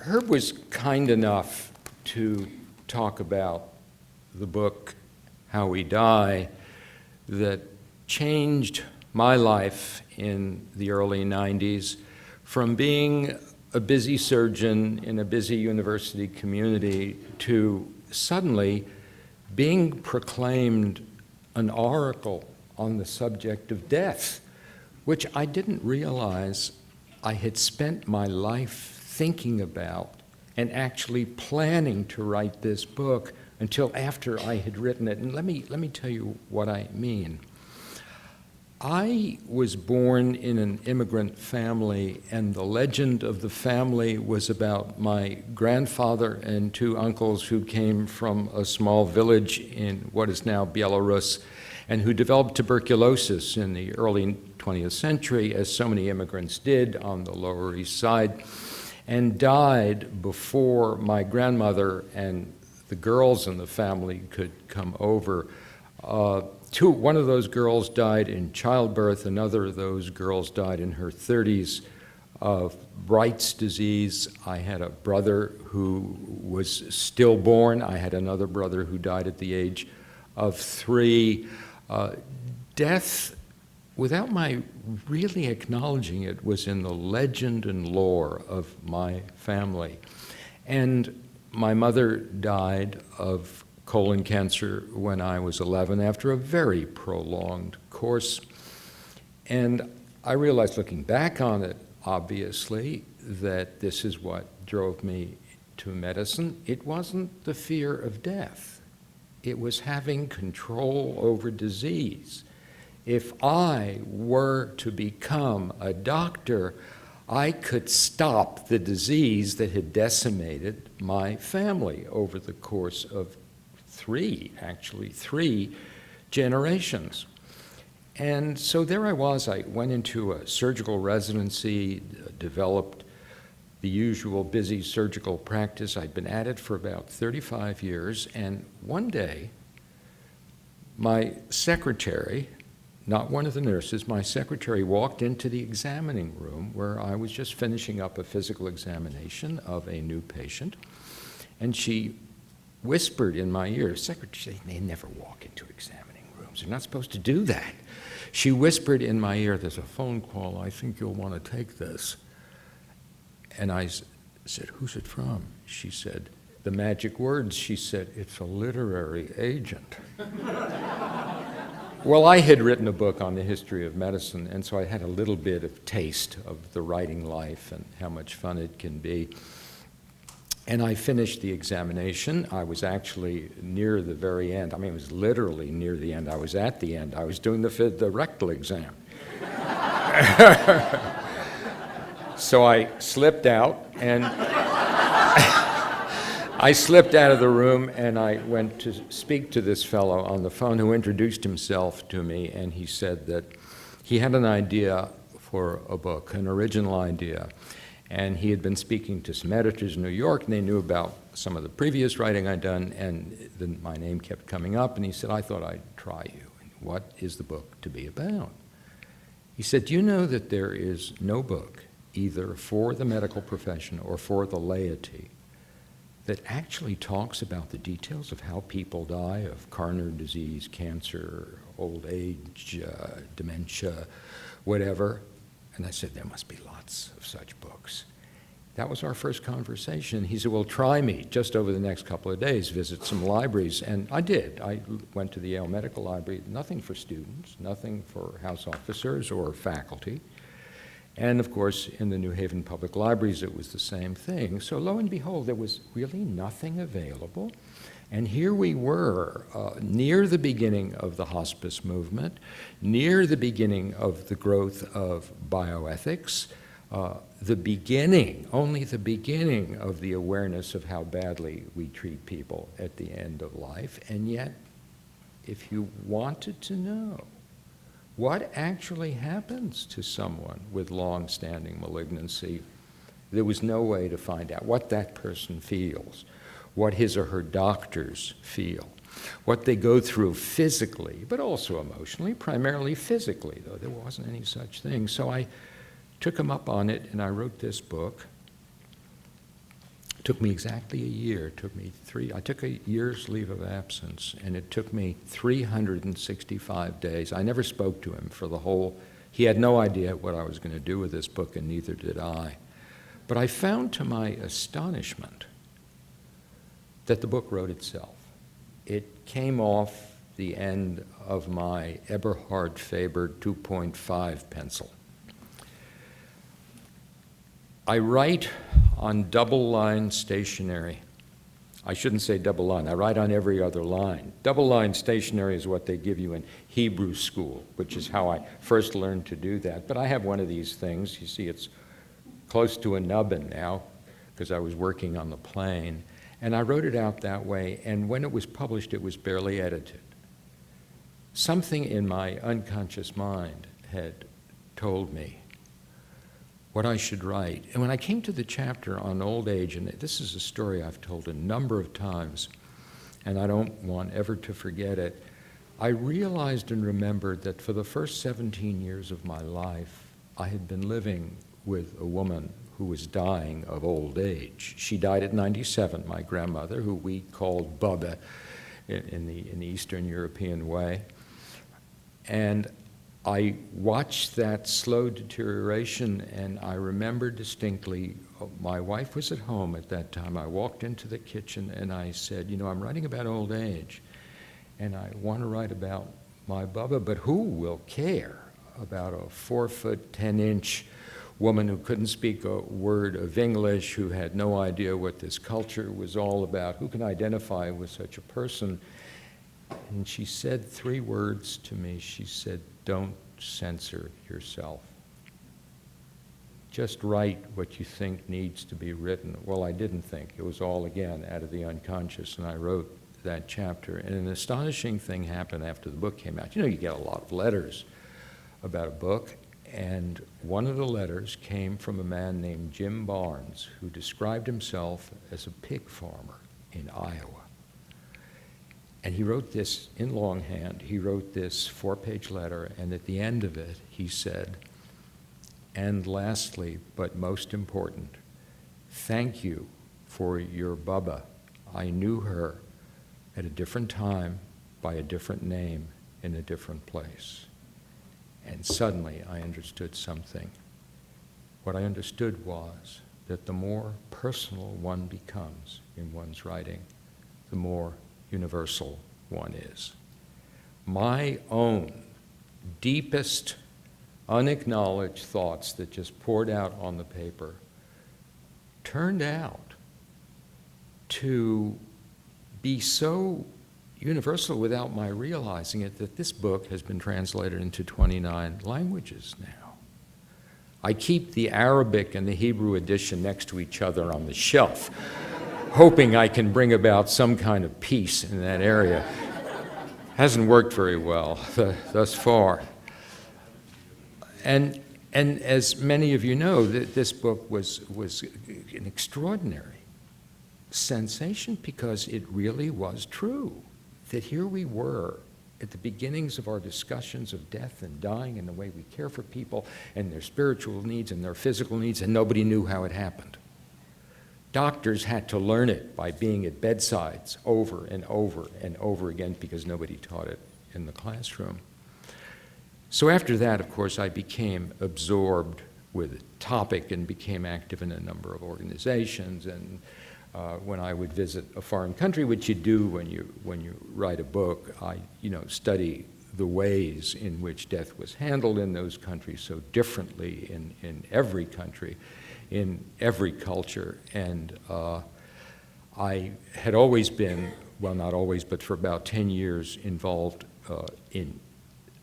Herb was kind enough to talk about the book, How We Die, that changed my life in the early 90s from being a busy surgeon in a busy university community to suddenly being proclaimed an oracle on the subject of death, which I didn't realize I had spent my life thinking about and actually planning to write this book until after I had written it. And let me tell you what I mean. I was born in an immigrant family, and the legend of the family was about my grandfather and two uncles who came from a small village in what is now Belarus and who developed tuberculosis in the early 20th century, as so many immigrants did on the Lower East Side, and died before my grandmother and the girls in the family could come over. One of those girls died in childbirth. Another of those girls died in her 30s of Bright's disease. I had a brother who was stillborn. I had another brother who died at the age of 3. Death, without my really acknowledging it, was in the legend and lore of my family. And my mother died of colon cancer when I was 11 after a very prolonged course. And I realized, looking back on it, obviously, that this is what drove me to medicine. It wasn't the fear of death. It was having control over disease. If I were to become a doctor, I could stop the disease that had decimated my family over the course of three generations. And so there I was. I went into a surgical residency, developed the usual busy surgical practice. I'd been at it for about 35 years, and one day, my secretary, not one of the nurses, my secretary walked into the examining room where I was just finishing up a physical examination of a new patient, and she whispered in my ear. Secretaries, they never walk into examining rooms. They're not supposed to do that. She whispered in my ear, "There's a phone call. I think you'll want to take this." And I said, "Who's it from?" She said, the magic words, she said, "It's a literary agent." Well, I had written a book on the history of medicine, and so I had a little bit of taste of the writing life and how much fun it can be. And I finished the examination. I was actually near the very end. I mean, it was literally near the end. I was at the end. I was doing the rectal exam. So I slipped out, and I slipped out of the room, and I went to speak to this fellow on the phone who introduced himself to me, and he said that he had an idea for a book, an original idea. And he had been speaking to some editors in New York, and they knew about some of the previous writing I'd done, and then my name kept coming up, and he said, "I thought I'd try you. What is the book to be about?" He said, "Do you know that there is no book, either for the medical profession or for the laity, that actually talks about the details of how people die of coronary disease, cancer, old age, dementia, whatever?" And I said, "There must be lots of such books." That was our first conversation. He said, "Well, try me just over the next couple of days, visit some libraries." And I did. I went to the Yale Medical Library, nothing for students, nothing for house officers or faculty. And of course, in the New Haven Public Libraries, it was the same thing. So lo and behold, there was really nothing available. And here we were, near the beginning of the hospice movement, near the beginning of the growth of bioethics, the beginning, only the beginning of the awareness of how badly we treat people at the end of life. And yet, if you wanted to know what actually happens to someone with long-standing malignancy, there was no way to find out what that person feels, what his or her doctors feel, what they go through physically, but also emotionally, primarily physically, though there wasn't any such thing. So I took him up on it, and I wrote this book. It took me exactly a year. It took me I took a year's leave of absence, and it took me 365 days. I never spoke to him for the whole, he had no idea what I was going to do with this book, and neither did I. But I found to my astonishment that the book wrote itself. It came off the end of my Eberhard Faber 2.5 pencil. I write on double-line stationery. I shouldn't say double line. I write on every other line. Double-line stationery is what they give you in Hebrew school, which is how I first learned to do that. But I have one of these things. You see, it's close to a nubbin now because I was working on the plane. And I wrote it out that way, and when it was published, it was barely edited. Something in my unconscious mind had told me what I should write. And when I came to the chapter on old age, and this is a story I've told a number of times, and I don't want ever to forget it, I realized and remembered that for the first 17 years of my life, I had been living with a woman who was dying of old age. She died at 97, my grandmother, who we called Baba in the Eastern European way. And I watched that slow deterioration, and I remember distinctly, my wife was at home at that time. I walked into the kitchen and I said, you know, I'm writing about old age, and I want to write about my Baba, but who will care about a 4-foot, 10-inch woman who couldn't speak a word of English, who had no idea what this culture was all about? Who can identify with such a person? And she said 3 words to me. She said, don't censor yourself. Just write what you think needs to be written. Well, I didn't think. It was all, again, out of the unconscious, and I wrote that chapter. And an astonishing thing happened after the book came out. You know, you get a lot of letters about a book, and one of the letters came from a man named Jim Barnes, who described himself as a pig farmer in Iowa. And he wrote this in longhand. He wrote this 4-page letter, and at the end of it, he said, and lastly, but most important, thank you for your Baba. I knew her at a different time, by a different name, in a different place. And suddenly I understood something. What I understood was that the more personal one becomes in one's writing, the more universal one is. My own deepest, unacknowledged thoughts that just poured out on the paper turned out to be so universal without my realizing it that this book has been translated into 29 languages now. I keep the Arabic and the Hebrew edition next to each other on the shelf, hoping I can bring about some kind of peace in that area. Hasn't worked very well thus far. And as many of you know, this book was an extraordinary sensation because it really was true. That here we were at the beginnings of our discussions of death and dying and the way we care for people and their spiritual needs and their physical needs, and nobody knew how it happened. Doctors had to learn it by being at bedsides over and over and over again because nobody taught it in the classroom. So after that, of course, I became absorbed with the topic and became active in a number of organizations. And when I would visit a foreign country, which you do when you write a book, I study the ways in which death was handled in those countries so differently in every country, in every culture. And I had always been, well, not always, but for about 10 years involved in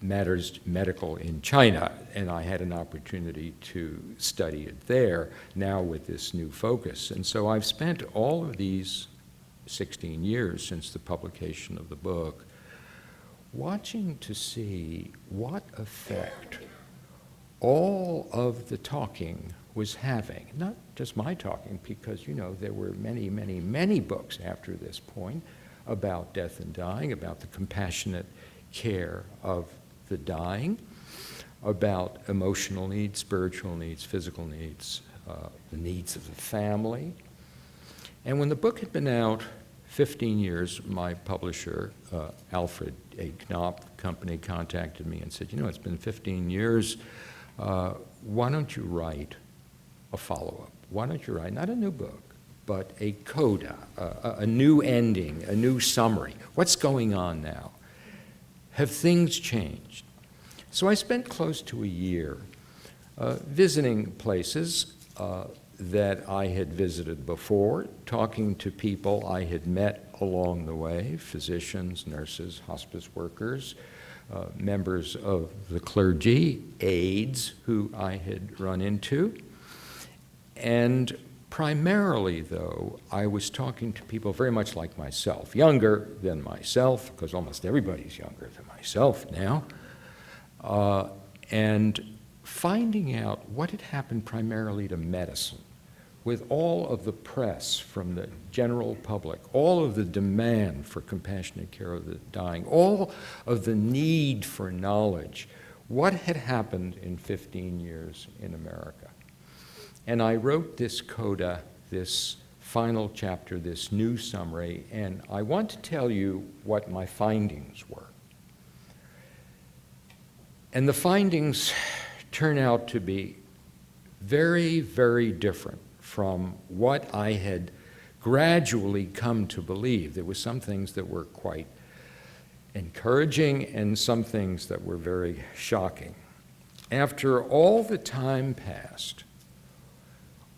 matters medical in China, and I had an opportunity to study it there, now with this new focus. And so I've spent all of these 16 years since the publication of the book watching to see what effect all of the talking was having. Not just my talking, because, there were many, many, many books after this point about death and dying, about the compassionate care of the dying, about emotional needs, spiritual needs, physical needs, the needs of the family. And when the book had been out 15 years, my publisher, Alfred A. Knopf Company, contacted me and said, it's been 15 years. Why don't you write a follow-up? Why don't you write, not a new book, but a coda, a new ending, a new summary? What's going on now? Have things changed? So I spent close to a year visiting places that I had visited before, talking to people I had met along the way, physicians, nurses, hospice workers, members of the clergy, aides who I had run into. And primarily, though, I was talking to people very much like myself, younger than myself, because almost everybody's younger than myself now, and finding out what had happened primarily to medicine, with all of the press from the general public, all of the demand for compassionate care of the dying, all of the need for knowledge, what had happened in 15 years in America. And I wrote this coda, this final chapter, this new summary, and I want to tell you what my findings were. And the findings turn out to be very, very different from what I had gradually come to believe. There were some things that were quite encouraging and some things that were very shocking. After all the time passed,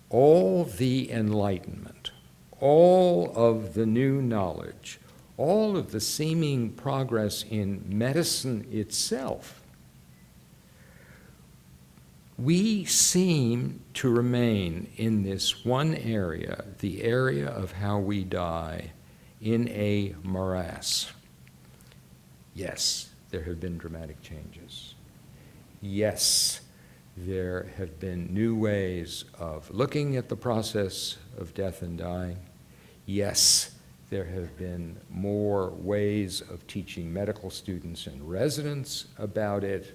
all the enlightenment, all of the new knowledge, all of the seeming progress in medicine itself, we seem to remain in this one area, the area of how we die, in a morass. Yes, there have been dramatic changes. Yes, there have been new ways of looking at the process of death and dying. Yes, there have been more ways of teaching medical students and residents about it,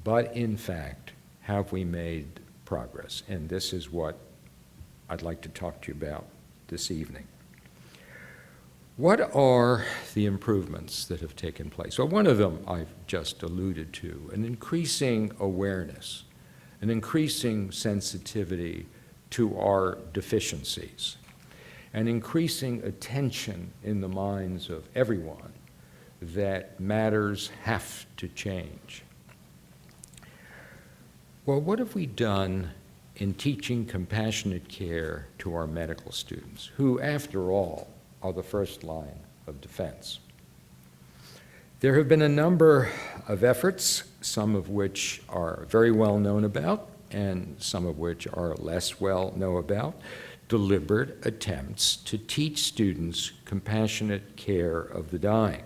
but in fact, have we made progress? And this is what I'd like to talk to you about this evening. What are the improvements that have taken place? Well, one of them I've just alluded to, an increasing awareness, an increasing sensitivity to our deficiencies, an increasing attention in the minds of everyone that matters have to change. Well, what have we done in teaching compassionate care to our medical students, who, after all, are the first line of defense? There have been a number of efforts, some of which are very well known about, and some of which are less well known about, deliberate attempts to teach students compassionate care of the dying.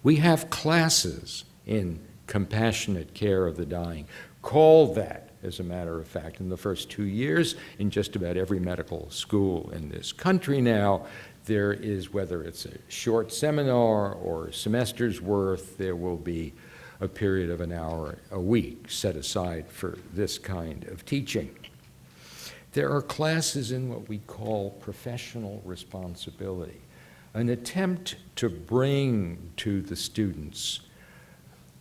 We have classes in compassionate care of the dying, called that, as a matter of fact, in the first 2 years in just about every medical school in this country now. There is, whether it's a short seminar or a semester's worth, there will be a period of an hour a week set aside for this kind of teaching. There are classes in what we call professional responsibility, an attempt to bring to the students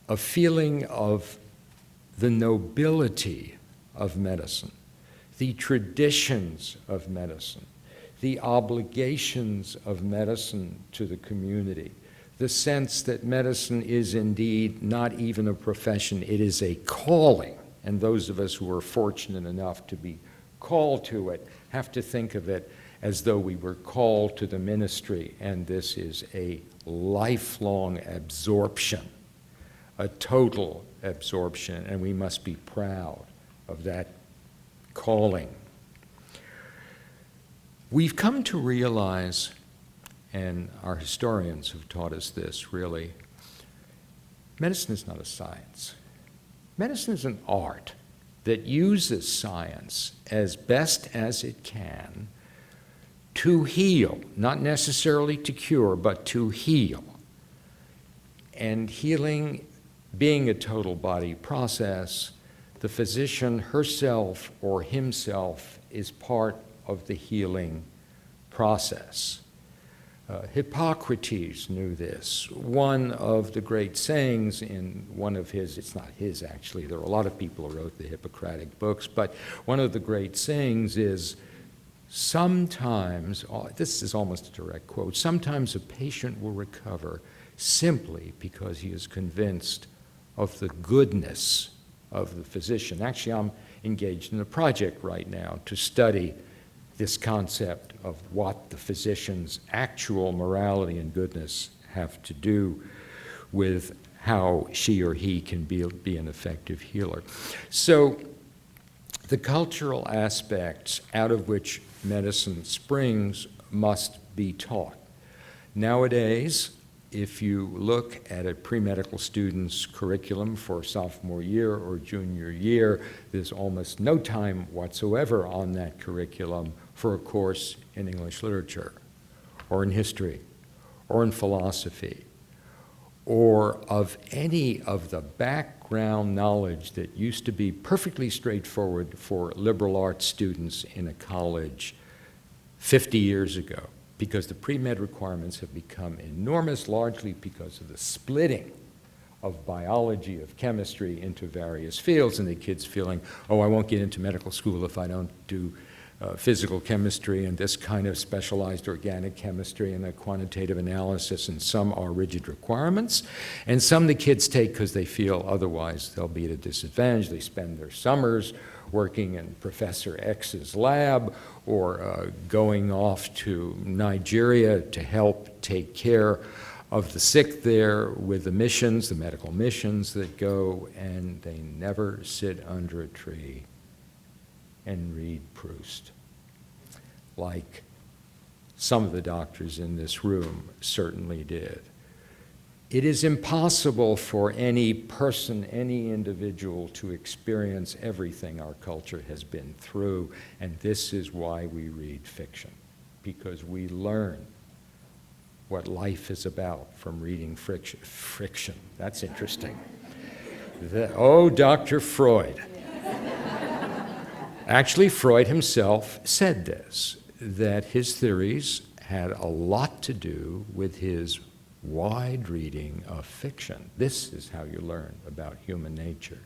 a feeling of the nobility of medicine, the traditions of medicine, the obligations of medicine to the community, the sense that medicine is indeed not even a profession, it is a calling. And those of us who are fortunate enough to be called to it have to think of it as though we were called to the ministry, and this is a lifelong absorption, a total absorption, and we must be proud of that calling. We've come to realize, and our historians have taught us this really, medicine is not a science. Medicine is an art that uses science as best as it can to heal, not necessarily to cure, but to heal. And healing being a total body process, the physician herself or himself is part of the healing process. Hippocrates knew this. One of the great sayings in one of his, it's not his actually, there are a lot of people who wrote the Hippocratic books, but one of the great sayings is, sometimes, this is almost a direct quote, sometimes a patient will recover simply because he is convinced of the goodness of the physician. Actually, I'm engaged in a project right now to study this concept of what the physician's actual morality and goodness have to do with how she or he can be an effective healer. So the cultural aspects out of which medicine springs must be taught. Nowadays, if you look at a pre-medical student's curriculum for sophomore year or junior year, there's almost no time whatsoever on that curriculum for a course in English literature, or in history, or in philosophy, or of any of the background knowledge that used to be perfectly straightforward for liberal arts students in a college 50 years ago, because the pre-med requirements have become enormous, largely because of the splitting of biology, of chemistry into various fields, and the kids feeling, oh, I won't get into medical school if I don't do physical chemistry and this kind of specialized organic chemistry and a quantitative analysis, and some are rigid requirements, and some the kids take because they feel otherwise they'll be at a disadvantage. They spend their summers working in Professor X's lab or going off to Nigeria to help take care of the sick there with the missions, the medical missions that go, and they never sit under a tree and read Proust, like some of the doctors in this room certainly did. It is impossible for any person, any individual to experience everything our culture has been through, and this is why we read fiction, because we learn what life is about from reading friction. That's interesting. Oh, Dr. Freud. Actually, Freud himself said this, that his theories had a lot to do with his wide reading of fiction. This is how you learn about human nature.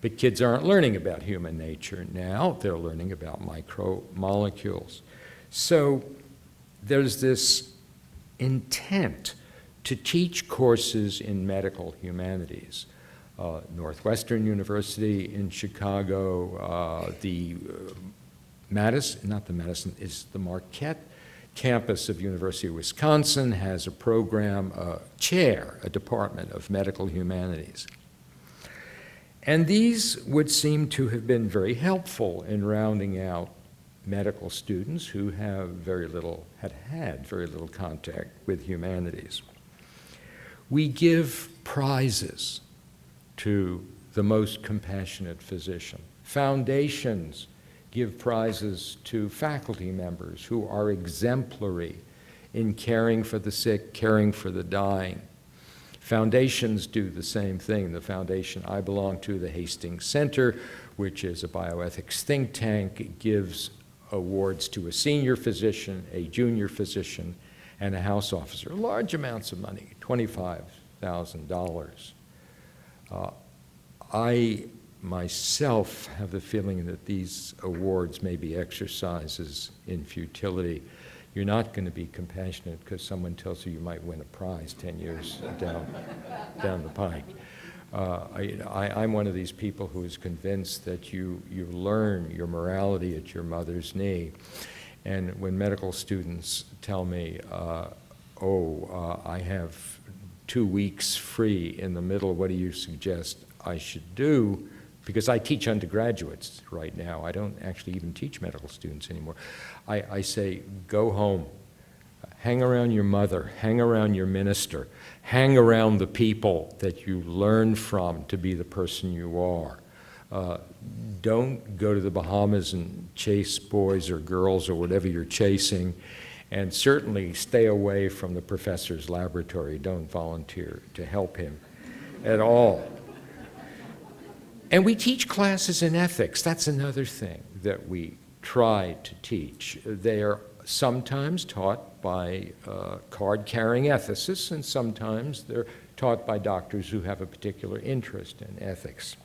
But kids aren't learning about human nature now. They're learning about micromolecules. So there's this intent to teach courses in medical humanities. Northwestern University in Chicago, the Marquette campus of University of Wisconsin has a program, a department of medical humanities. And these would seem to have been very helpful in rounding out medical students who had very little contact with humanities. We give prizes to the most compassionate physician. Foundations give prizes to faculty members who are exemplary in caring for the sick, caring for the dying. Foundations do the same thing. The foundation I belong to, the Hastings Center, which is a bioethics think tank, gives awards to a senior physician, a junior physician, and a house officer. Large amounts of money, $25,000. I myself have the feeling that these awards may be exercises in futility. You're not going to be compassionate because someone tells you might win a prize 10 years down the pike. I'm one of these people who is convinced that you learn your morality at your mother's knee. And when medical students tell me, I have 2 weeks free in the middle, what do you suggest I should do? Because I teach undergraduates right now. I don't actually even teach medical students anymore. I say, go home, hang around your mother, hang around your minister, hang around the people that you learn from to be the person you are. Don't go to the Bahamas and chase boys or girls or whatever you're chasing, and certainly stay away from the professor's laboratory. Don't volunteer to help him at all. And we teach classes in ethics. That's another thing that we try to teach. They are sometimes taught by card-carrying ethicists, and sometimes they're taught by doctors who have a particular interest in ethics.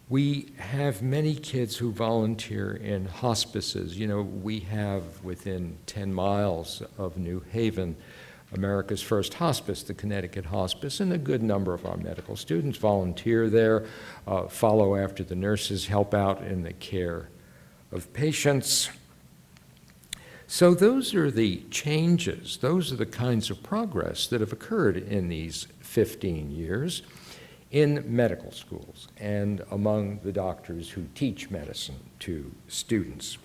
We have many kids who volunteer in hospices. You know, we have within 10 miles of New Haven America's first hospice, the Connecticut Hospice, and a good number of our medical students volunteer there, follow after the nurses, help out in the care of patients. So those are the changes, those are the kinds of progress that have occurred in these 15 years in medical schools and among the doctors who teach medicine to students.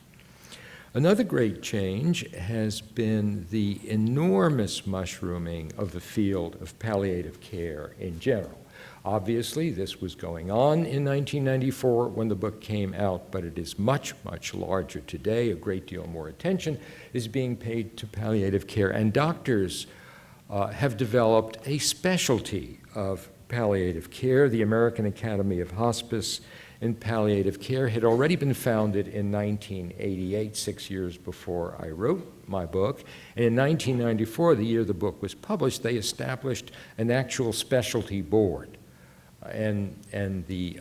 Another great change has been the enormous mushrooming of the field of palliative care in general. Obviously, this was going on in 1994 when the book came out, but it is much, much larger today. A great deal more attention is being paid to palliative care, and doctors have developed a specialty of palliative care. The American Academy of Hospice and Palliative Care had already been founded in 1988, 6 years before I wrote my book. And in 1994, the year the book was published, they established an actual specialty board. And the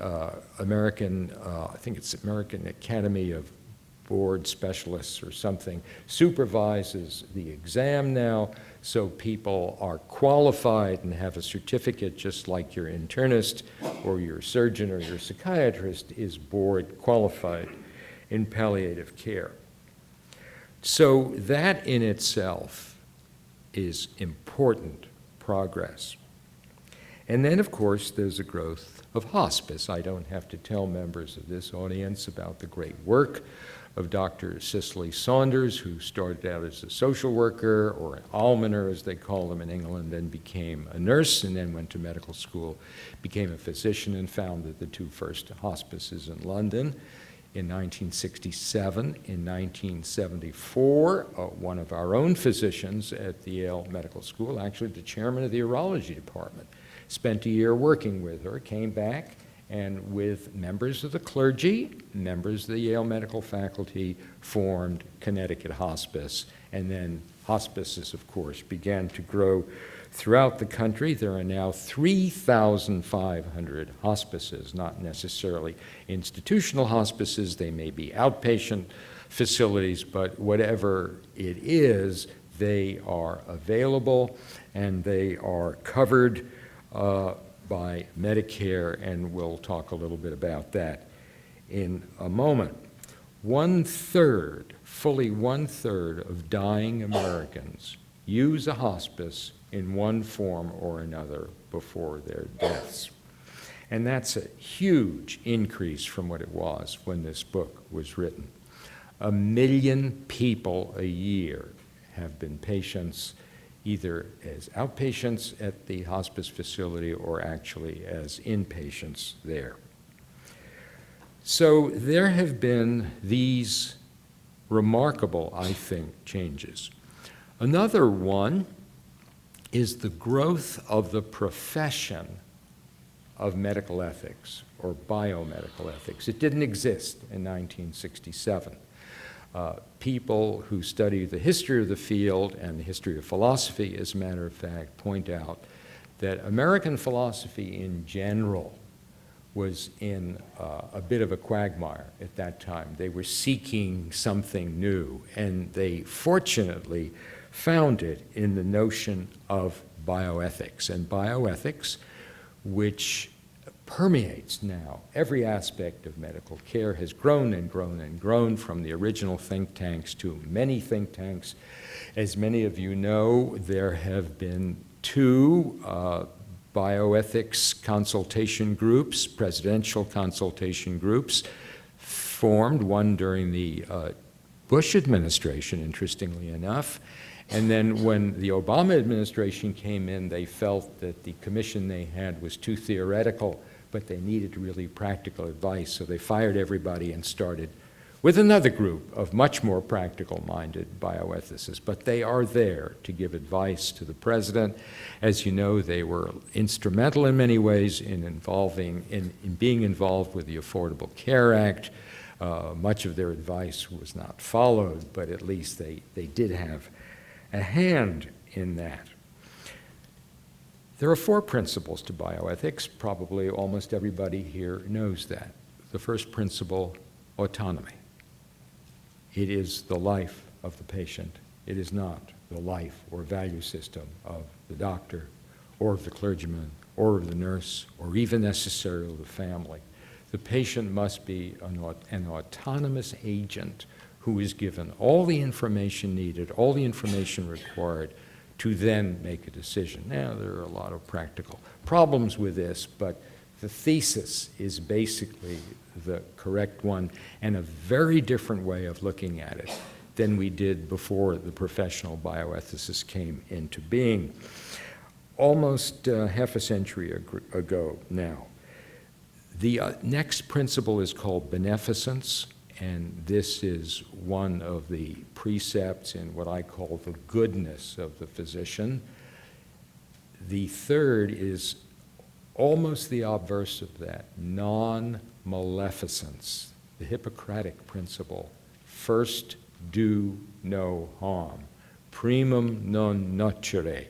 American, I think it's American Academy of Board Specialists or something, supervises the exam now, so people are qualified and have a certificate just like your internist or your surgeon or your psychiatrist is board qualified in palliative care. So that in itself is important progress. And then, of course, there's a growth of hospice. I don't have to tell members of this audience about the great work of Dr. Cicely Saunders, who started out as a social worker, or an almoner, as they call them in England, and became a nurse, and then went to medical school, became a physician, and founded the two first hospices in London in 1967. In 1974, one of our own physicians at the Yale Medical School, actually the chairman of the urology department, spent a year working with her, came back, and with members of the clergy, members of the Yale medical faculty, formed Connecticut Hospice. And then hospices, of course, began to grow throughout the country. There are now 3,500 hospices, not necessarily institutional hospices. They may be outpatient facilities, but whatever it is, they are available and they are covered by Medicare, and we'll talk a little bit about that in a moment. Fully one-third of dying Americans use a hospice in one form or another before their deaths. And that's a huge increase from what it was when this book was written. 1 million people a year have been patients either as outpatients at the hospice facility or actually as inpatients there. So there have been these remarkable, I think, changes. Another one is the growth of the profession of medical ethics or biomedical ethics. It didn't exist in 1967. People who study the history of the field and the history of philosophy, as a matter of fact, point out that American philosophy in general was in a bit of a quagmire at that time. They were seeking something new, and they fortunately found it in the notion of bioethics. And bioethics, which permeates now every aspect of medical care, has grown and grown and grown from the original think tanks to many think tanks. As many of you know, there have been two bioethics consultation groups, presidential consultation groups, formed, one during the Bush administration, interestingly enough. And then when the Obama administration came in, they felt that the commission they had was too theoretical, but they needed really practical advice. So they fired everybody and started with another group of much more practical-minded bioethicists. But they are there to give advice to the president. As you know, they were instrumental in many ways in being involved with the Affordable Care Act, Much of their advice was not followed, but at least they did have a hand in that. There are 4 principles to bioethics. Probably almost everybody here knows that. The first principle, autonomy. It is the life of the patient. It is not the life or value system of the doctor or of the clergyman or of the nurse or even necessarily the family. The patient must be an autonomous agent who is given all the information needed, all the information required to then make a decision. Now, there are a lot of practical problems with this, but the thesis is basically the correct one and a very different way of looking at it than we did before the professional bioethicists came into being. Almost half a century ago now. The next principle is called beneficence, and this is one of the precepts in what I call the goodness of the physician. The third is almost the obverse of that, non-maleficence, the Hippocratic principle. First, do no harm. Primum non nocere.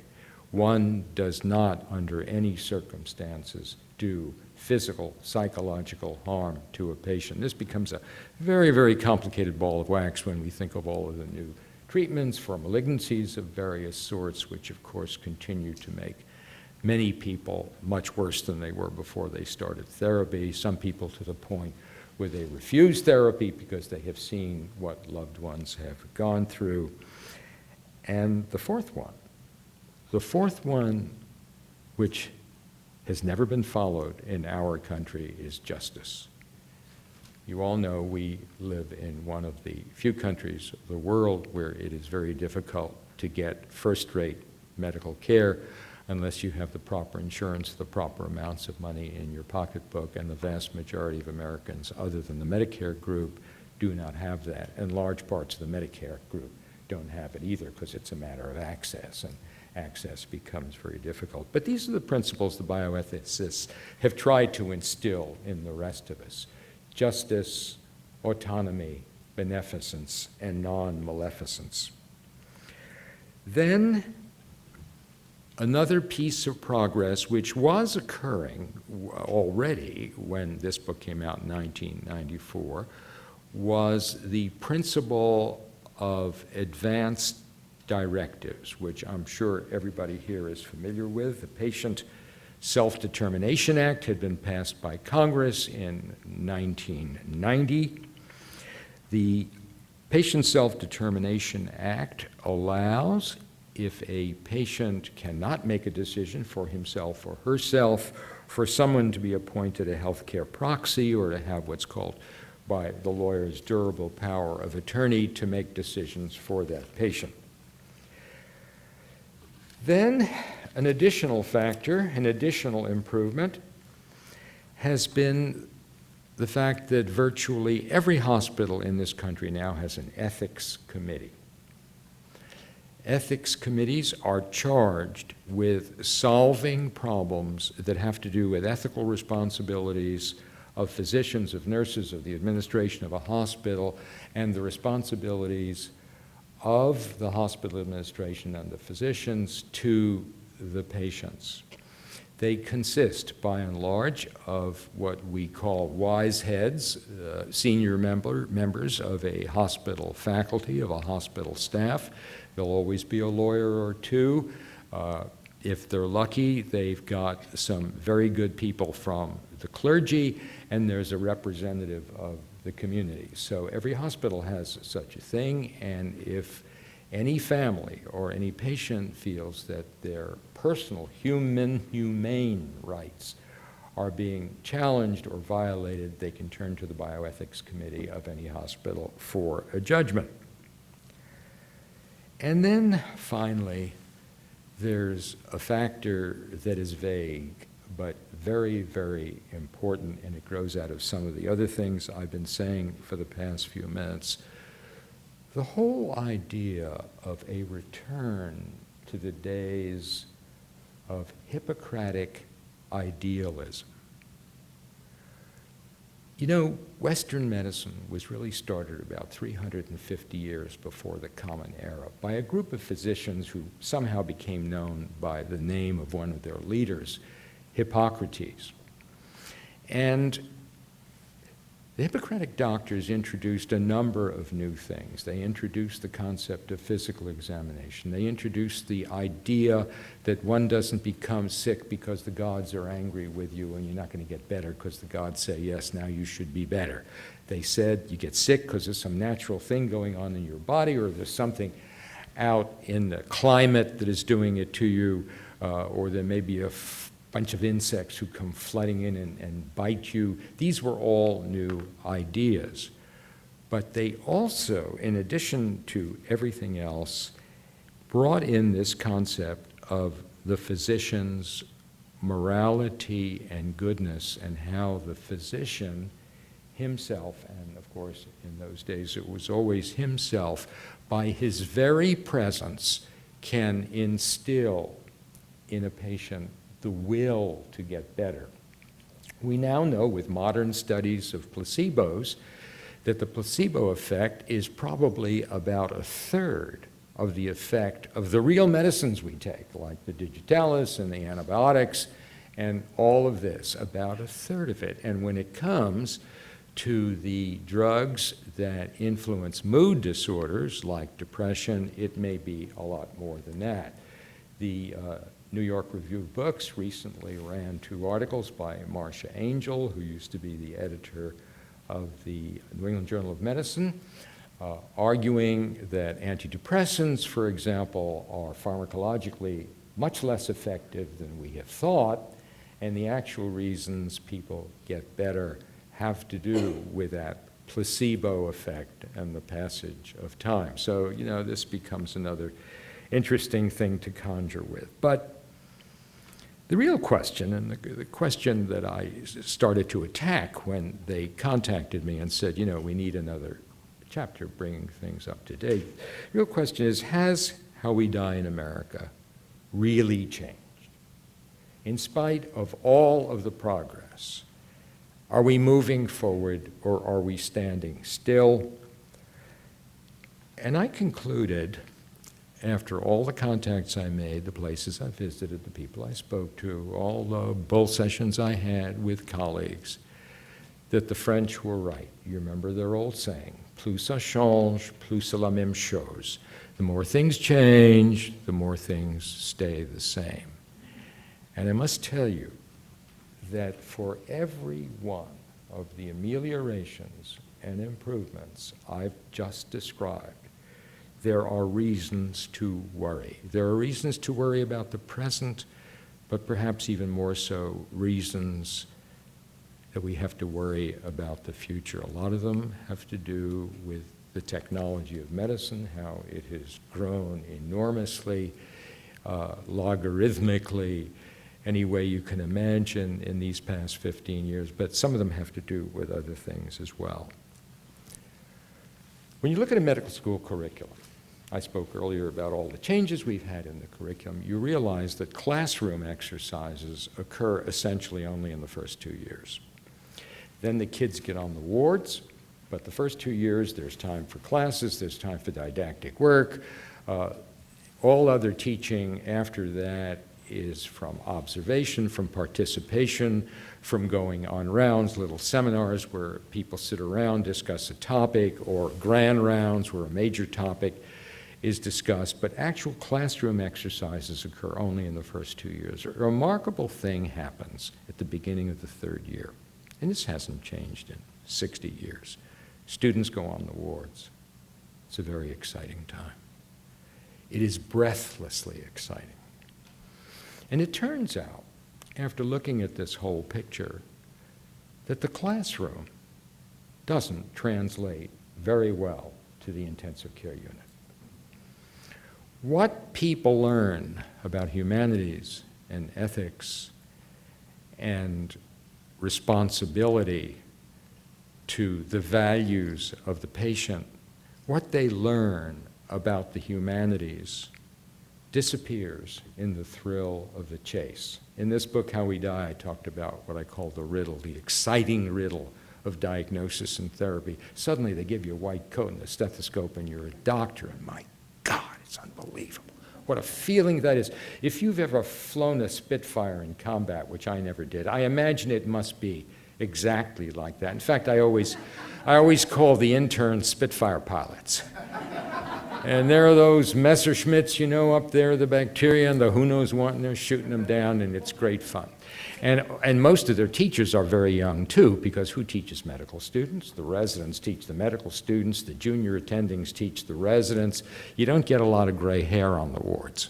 One does not, under any circumstances, do physical, psychological harm to a patient. This becomes a very, very complicated ball of wax when we think of all of the new treatments for malignancies of various sorts, which of course continue to make many people much worse than they were before they started therapy, some people to the point where they refuse therapy because they have seen what loved ones have gone through. And the fourth one, which has never been followed in our country, is justice. You all know we live in one of the few countries of the world where it is very difficult to get first-rate medical care unless you have the proper insurance, the proper amounts of money in your pocketbook, and the vast majority of Americans, other than the Medicare group, do not have that. And large parts of the Medicare group don't have it either because it's a matter of access, and access becomes very difficult. But these are the principles the bioethicists have tried to instill in the rest of us: justice, autonomy, beneficence, and non-maleficence. Then another piece of progress, which was occurring already when this book came out in 1994, was the principle of advanced directives, which I'm sure everybody here is familiar with. The Patient Self-Determination Act had been passed by Congress in 1990. The Patient Self-Determination Act allows, if a patient cannot make a decision for himself or herself, for someone to be appointed a healthcare proxy or to have what's called by the lawyers durable power of attorney to make decisions for that patient. Then an additional factor, an additional improvement, has been the fact that virtually every hospital in this country now has an ethics committee. Ethics committees are charged with solving problems that have to do with ethical responsibilities of physicians, of nurses, of the administration of a hospital, and the responsibilities of the hospital administration and the physicians to the patients. They consist, by and large, of what we call wise heads, senior members of a hospital faculty, of a hospital staff. There'll always be a lawyer or two. If they're lucky, they've got some very good people from the clergy, and there's a representative of the community. So every hospital has such a thing, and if any family or any patient feels that their personal humane rights are being challenged or violated, they can turn to the bioethics committee of any hospital for a judgment. And then finally, there's a factor that is vague but very, very important, and it grows out of some of the other things I've been saying for the past few minutes. The whole idea of a return to the days of Hippocratic idealism. You know, Western medicine was really started about 350 years before the Common Era by a group of physicians who somehow became known by the name of one of their leaders, Hippocrates. And the Hippocratic doctors introduced a number of new things. They introduced the concept of physical examination. They introduced the idea that one doesn't become sick because the gods are angry with you and you're not going to get better because the gods say, yes, now you should be better. They said you get sick because there's some natural thing going on in your body, or there's something out in the climate that is doing it to you, or there may be a bunch of insects who come flooding in and bite you. These were all new ideas. But they also, in addition to everything else, brought in this concept of the physician's morality and goodness, and how the physician himself, and of course in those days it was always himself, by his very presence can instill in a patient the will to get better. We now know with modern studies of placebos that the placebo effect is probably about a third of the effect of the real medicines we take, like the digitalis and the antibiotics and all of this, about a third of it. And when it comes to the drugs that influence mood disorders like depression, it may be a lot more than that. The New York Review of Books recently ran 2 articles by Marcia Angel, who used to be the editor of the New England Journal of Medicine, arguing that antidepressants, for example, are pharmacologically much less effective than we have thought, and the actual reasons people get better have to do with that placebo effect and the passage of time. So, you know, this becomes another interesting thing to conjure with. But the real question, and the question that I started to attack when they contacted me and said, you know, we need another chapter bringing things up to date, the real question is, has how we die in America really changed? In spite of all of the progress, are we moving forward or are we standing still? And I concluded, after all the contacts I made, the places I visited, the people I spoke to, all the bull sessions I had with colleagues, that the French were right. You remember their old saying, plus ça change, plus c'est la même chose. The more things change, the more things stay the same. And I must tell you that for every one of the ameliorations and improvements I've just described, there are reasons to worry. There are reasons to worry about the present, but perhaps even more so, reasons that we have to worry about the future. A lot of them have to do with the technology of medicine, how it has grown enormously, logarithmically, any way you can imagine in these past 15 years, but some of them have to do with other things as well. When you look at a medical school curriculum, I spoke earlier about all the changes we've had in the curriculum, you realize that classroom exercises occur essentially only in the first 2 years. Then the kids get on the wards, but the first 2 years there's time for classes, there's time for didactic work. All other teaching after that is from observation, from participation, from going on rounds, little seminars where people sit around, discuss a topic, or grand rounds where a major topic is discussed, but actual classroom exercises occur only in the first 2 years. A remarkable thing happens at the beginning of the 3rd year, and this hasn't changed in 60 years. Students go on the wards. It's a very exciting time. It is breathlessly exciting. And it turns out, after looking at this whole picture, that the classroom doesn't translate very well to the intensive care unit. What people learn about humanities and ethics and responsibility to the values of the patient, what they learn about the humanities disappears in the thrill of the chase. In this book, How We Die, I talked about what I call the riddle, the exciting riddle of diagnosis and therapy. Suddenly they give you a white coat and a stethoscope and you're a doctor, and my God, it's unbelievable. What a feeling that is. If you've ever flown a Spitfire in combat, which I never did, I imagine it must be exactly like that. In fact, I always call the interns Spitfire pilots. And there are those Messerschmitts, you know, up there, the bacteria and the who knows what, and they're shooting them down, and it's great fun. And most of their teachers are very young, too, because who teaches medical students? The residents teach the medical students. The junior attendings teach the residents. You don't get a lot of gray hair on the wards.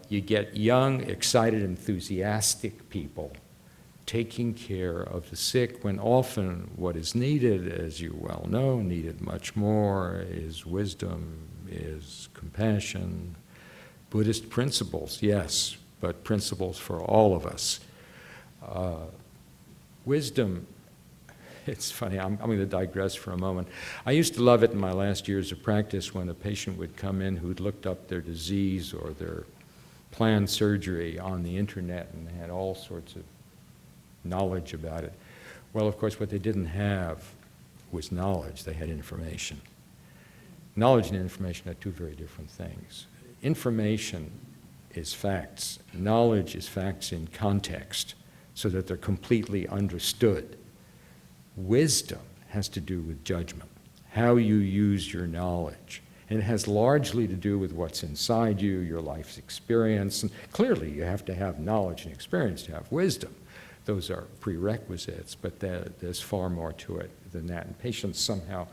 You get young, excited, enthusiastic people taking care of the sick, when often what is needed, as you well know, needed much more, is wisdom, is compassion, Buddhist principles, yes, but principles for all of us. Wisdom, it's funny, I'm going to digress for a moment. I used to love it in my last years of practice when a patient would come in who'd looked up their disease or their planned surgery on the internet and had all sorts of knowledge about it. Well, of course, what they didn't have was knowledge. They had information. Knowledge and information are two very different things. Information is facts. Knowledge is facts in context so that they're completely understood. Wisdom has to do with judgment, how you use your knowledge. And it has largely to do with what's inside you, your life's experience. And clearly, you have to have knowledge and experience to have wisdom. Those are prerequisites, but there's far more to it than that. And patients somehow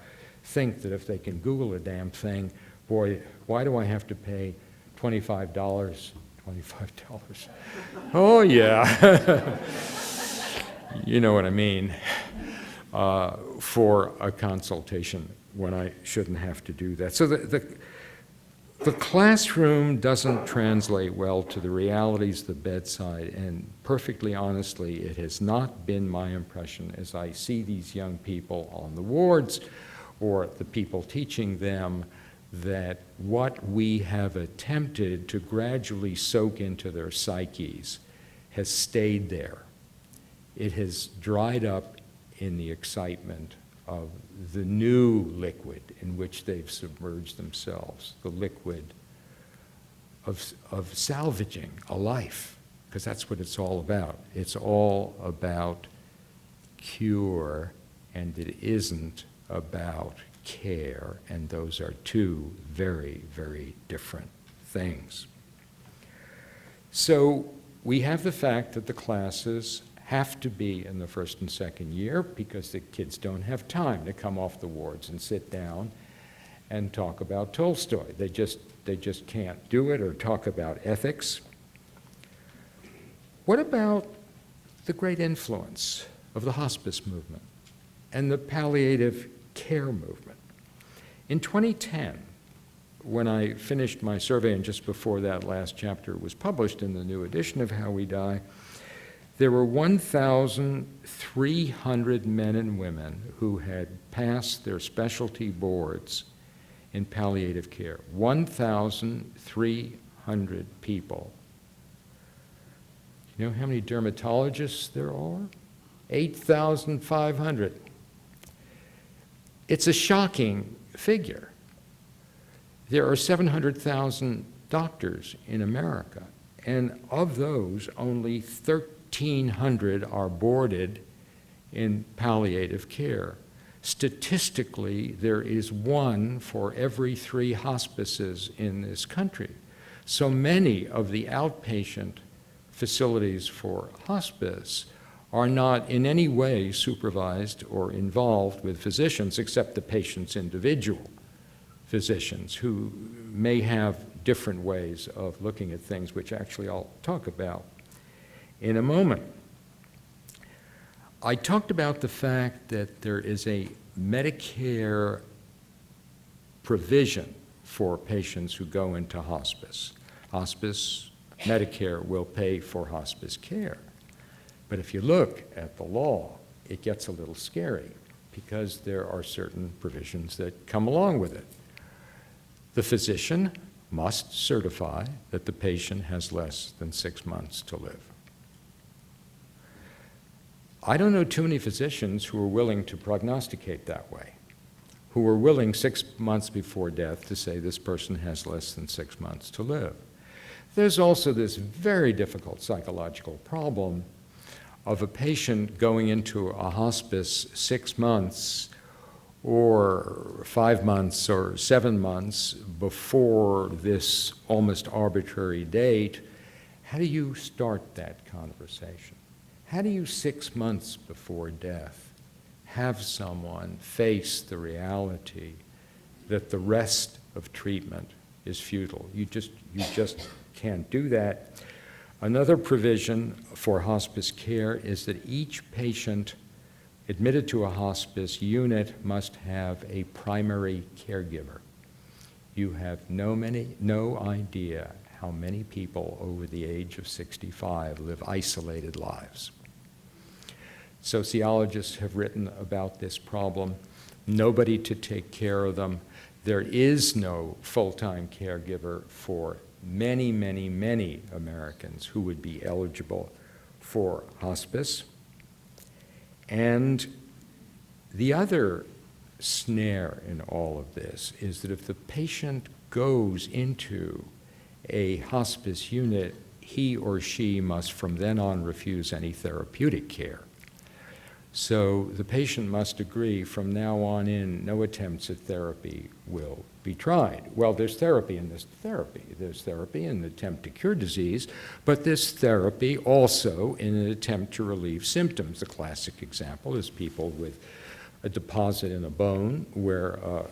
think that if they can Google a damn thing, boy, why do I have to pay $25? $25. Oh, yeah. You know what I mean. For a consultation when I shouldn't have to do that. So the classroom doesn't translate well to the realities of the bedside, and perfectly honestly, it has not been my impression as I see these young people on the wards or the people teaching them that what we have attempted to gradually soak into their psyches has stayed there. It has dried up in the excitement of the new liquid in which they've submerged themselves, the liquid of salvaging a life, because that's what it's all about. It's all about cure, and it isn't about care, and those are two very, very different things. So we have the fact that the classes have to be in the first and second year because the kids don't have time to come off the wards and sit down and talk about Tolstoy. They just can't do it, or talk about ethics. What about the great influence of the hospice movement and the palliative care movement? In 2010, when I finished my survey, and just before that last chapter was published in the new edition of How We Die, there were 1,300 men and women who had passed their specialty boards in palliative care. 1,300 people. You know how many dermatologists there are? 8,500. It's a shocking figure. There are 700,000 doctors in America, and of those, only 1,300 are boarded in palliative care. Statistically, there is one for every 3 hospices in this country. So many of the outpatient facilities for hospice are not in any way supervised or involved with physicians, except the patient's individual physicians, who may have different ways of looking at things, which actually I'll talk about in a moment. I talked about the fact that there is a Medicare provision for patients who go into hospice. Hospice, Medicare will pay for hospice care. But if you look at the law, it gets a little scary because there are certain provisions that come along with it. The physician must certify that the patient has less than 6 months to live. I don't know too many physicians who are willing to prognosticate that way, who are willing 6 months before death to say this person has less than 6 months to live. There's also this very difficult psychological problem of a patient going into a hospice 6 months or 5 months or 7 months before this almost arbitrary date. How do you start that conversation? How do you 6 months before death have someone face the reality that the rest of treatment is futile? You just can't do that. Another provision for hospice care is that each patient admitted to a hospice unit must have a primary caregiver. You have no idea how many people over the age of 65 live isolated lives. Sociologists have written about this problem. Nobody to take care of them. There is no full-time caregiver for many, many, many Americans who would be eligible for hospice. And the other snare in all of this is that if the patient goes into a hospice unit, he or she must from then on refuse any therapeutic care. So the patient must agree from now on in, no attempts at therapy will be tried. Well, there's therapy in this therapy. There's therapy in an attempt to cure disease, but there's therapy also in an attempt to relieve symptoms. The classic example is people with a deposit in a bone where a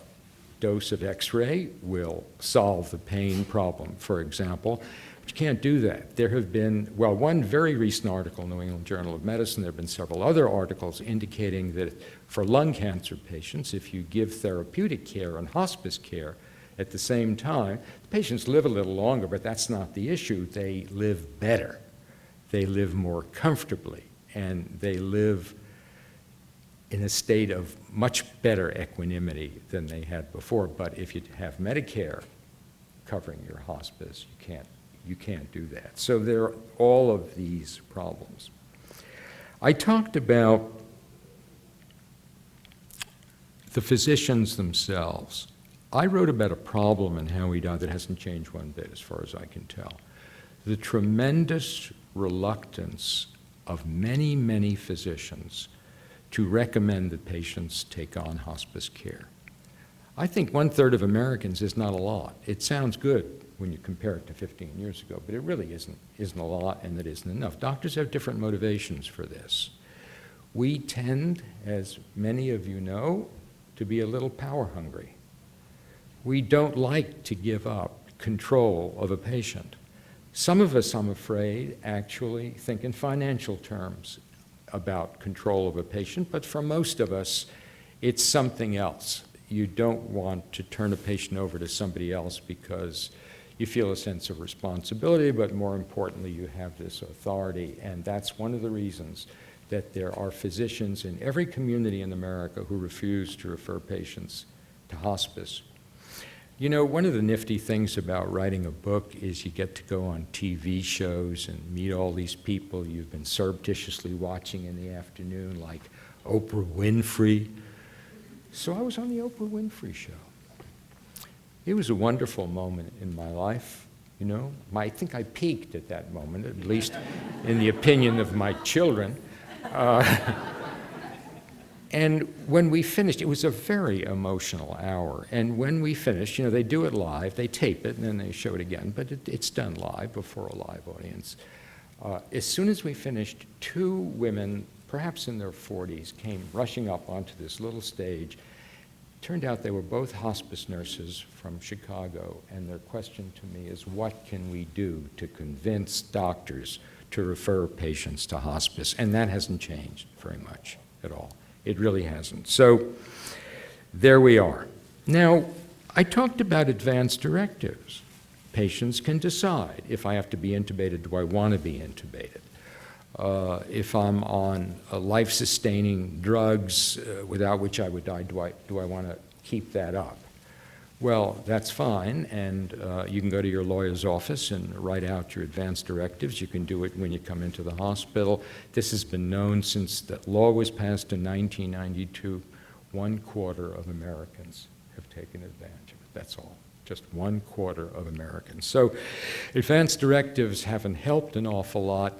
dose of X-ray will solve the pain problem, for example. But you can't do that. There have been, well, one very recent article in the New England Journal of Medicine, there have been several other articles indicating that for lung cancer patients, if you give therapeutic care and hospice care at the same time, the patients live a little longer, but that's not the issue. They live better. They live more comfortably, and they live in a state of much better equanimity than they had before. But if you have Medicare covering your hospice, you can't do that. So there are all of these problems. I talked about the physicians themselves. I wrote about a problem in How We Die that hasn't changed one bit as far as I can tell. The tremendous reluctance of many, many physicians to recommend that patients take on hospice care. I think 1/3 of Americans is not a lot. It sounds good when you compare it to 15 years ago, but it really isn't a lot, and it isn't enough. Doctors have different motivations for this. We tend, as many of you know, to be a little power hungry. We don't like to give up control of a patient. Some of us, I'm afraid, actually think in financial terms about control of a patient, but for most of us, it's something else. You don't want to turn a patient over to somebody else because you feel a sense of responsibility, but more importantly, you have this authority, and that's one of the reasons that there are physicians in every community in America who refuse to refer patients to hospice. You know, one of the nifty things about writing a book is you get to go on TV shows and meet all these people you've been surreptitiously watching in the afternoon, like Oprah Winfrey. So I was on the Oprah Winfrey show. It was a wonderful moment in my life, you know. I think I peaked at that moment, at least in the opinion of my children. And when we finished, it was a very emotional hour. And when we finished, you know, they do it live, they tape it, and then they show it again, but it's done live before a live audience. As soon as we finished, 2 women, perhaps in their 40s, came rushing up onto this little stage. Turned out they were both hospice nurses from Chicago, and their question to me is, what can we do to convince doctors to refer patients to hospice? And that hasn't changed very much at all. It really hasn't. So there we are. Now, I talked about advanced directives. Patients can decide, if I have to be intubated, do I want to be intubated? If I'm on life-sustaining drugs without which I would die, do I want to keep that up? Well, that's fine, and you can go to your lawyer's office and write out your advance directives. You can do it when you come into the hospital. This has been known since the law was passed in 1992. 1/4 of Americans have taken advantage of it. That's all. Just 1/4 of Americans. So advance directives haven't helped an awful lot.